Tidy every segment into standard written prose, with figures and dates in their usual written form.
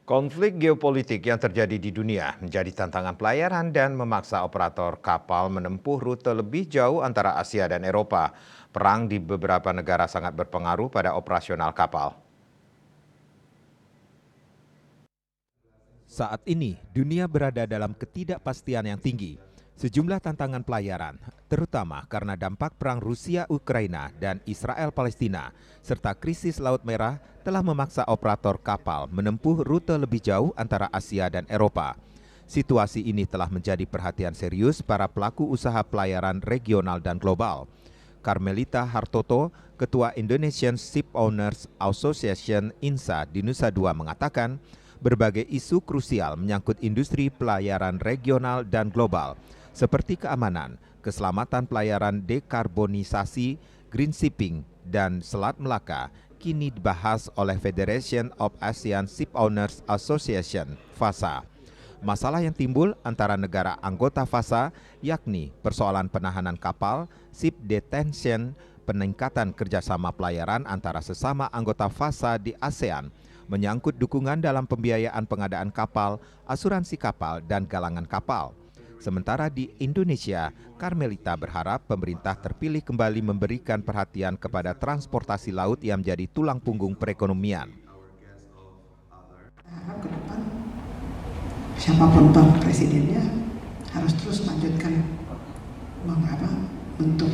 Konflik geopolitik yang terjadi di dunia menjadi tantangan pelayaran dan memaksa operator kapal menempuh rute lebih jauh antara Asia dan Eropa. Perang di beberapa negara sangat berpengaruh pada operasional kapal. Saat ini, dunia berada dalam ketidakpastian yang tinggi. Sejumlah tantangan pelayaran, terutama karena dampak perang Rusia-Ukraina dan Israel-Palestina, serta krisis Laut Merah telah memaksa operator kapal menempuh rute lebih jauh antara Asia dan Eropa. Situasi ini telah menjadi perhatian serius para pelaku usaha pelayaran regional dan global. Carmelita Hartoto, Ketua Indonesian Ship Owners Association (INSA) di Nusa Dua mengatakan, berbagai isu krusial menyangkut industri pelayaran regional dan global, seperti keamanan, keselamatan pelayaran, dekarbonisasi, green shipping, dan Selat Melaka, kini dibahas oleh Federation of Asian Ship Owners Association (FASA). Masalah yang timbul antara negara anggota FASA, yakni persoalan penahanan kapal, ship detention, peningkatan kerjasama pelayaran antara sesama anggota FASA di ASEAN, menyangkut dukungan dalam pembiayaan pengadaan kapal, asuransi kapal, dan galangan kapal. Sementara di Indonesia, Carmelita berharap pemerintah terpilih kembali memberikan perhatian kepada transportasi laut yang menjadi tulang punggung perekonomian. Ke depan, siapapun presidennya harus terus lanjutkan bentuk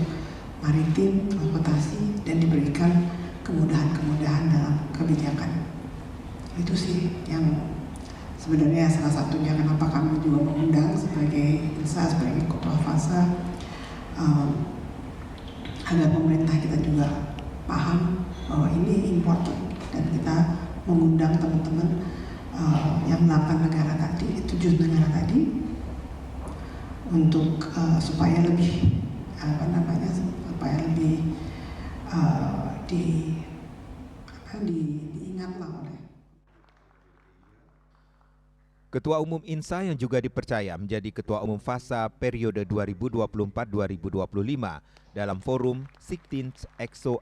maritim, transportasi, dan diberikan kemudahan-kemudahan dalam kebijakan. Itu sih yang sebenarnya salah satunya kenapa kami juga mengundang sebagai INSA, sebagai ketua FASA, agar pemerintah kita juga paham bahwa ini important, dan kita mengundang teman-teman yang 8 negara tadi, 7 negara tadi, untuk supaya lebih diingatlah oleh Ketua Umum INSA yang juga dipercaya menjadi Ketua Umum FASA periode 2024-2025 dalam forum 16th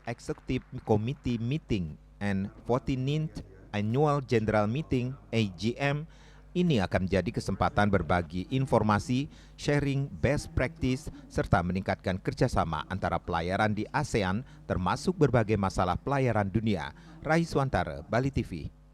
Executive Committee Meeting and 14th Annual General Meeting AGM ini akan menjadi kesempatan berbagi informasi, sharing best practice, serta meningkatkan kerjasama antara pelayaran di ASEAN termasuk berbagai masalah pelayaran dunia. Rai Swantara, Bali TV.